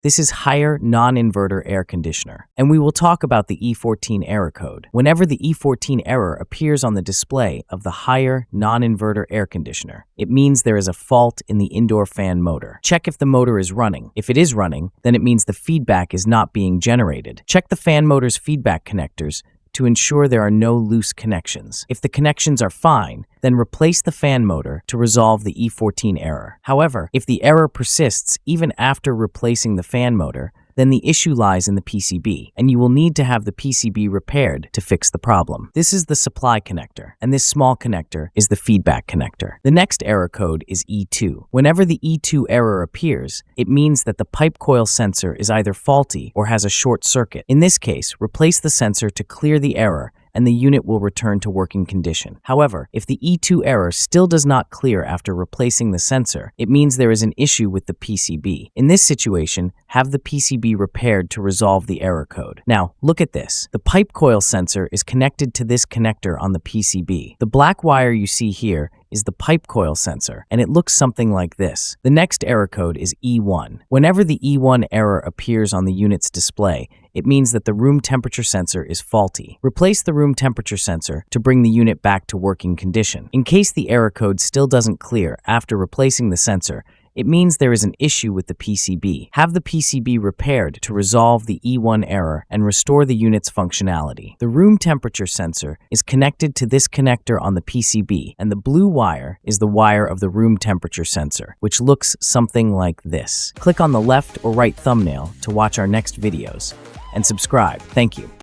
This is higher non-inverter air conditioner. And we will talk about the E14 error code. Whenever the E14 error appears on the display of the higher non-inverter air conditioner, it means there is a fault in the indoor fan motor. Check if the motor is running. If it is running, then it means the feedback is not being generated. Check the fan motor's feedback connectors to ensure there are no loose connections. If the connections are fine, then replace the fan motor to resolve the E14 error. However, if the error persists even after replacing the fan motor, then the issue lies in the PCB, and you will need to have the PCB repaired to fix the problem. This is the supply connector, and this small connector is the feedback connector. The next error code is E2. Whenever the E2 error appears, it means that the pipe coil sensor is either faulty or has a short circuit. In this case, replace the sensor to clear the error, and the unit will return to working condition. However, if the E2 error still does not clear after replacing the sensor, it means there is an issue with the PCB. In this situation, have the PCB repaired to resolve the error code. Now, look at this. The pipe coil sensor is connected to this connector on the PCB. The black wire you see here is the pipe coil sensor, and it looks something like this. The next error code is E1. Whenever the E1 error appears on the unit's display, it means that the room temperature sensor is faulty. Replace the room temperature sensor to bring the unit back to working condition. In case the error code still doesn't clear after replacing the sensor, it means there is an issue with the PCB. Have the PCB repaired to resolve the E1 error and restore the unit's functionality. The room temperature sensor is connected to this connector on the PCB, and the blue wire is the wire of the room temperature sensor, which looks something like this. Click on the left or right thumbnail to watch our next videos, and subscribe. Thank you.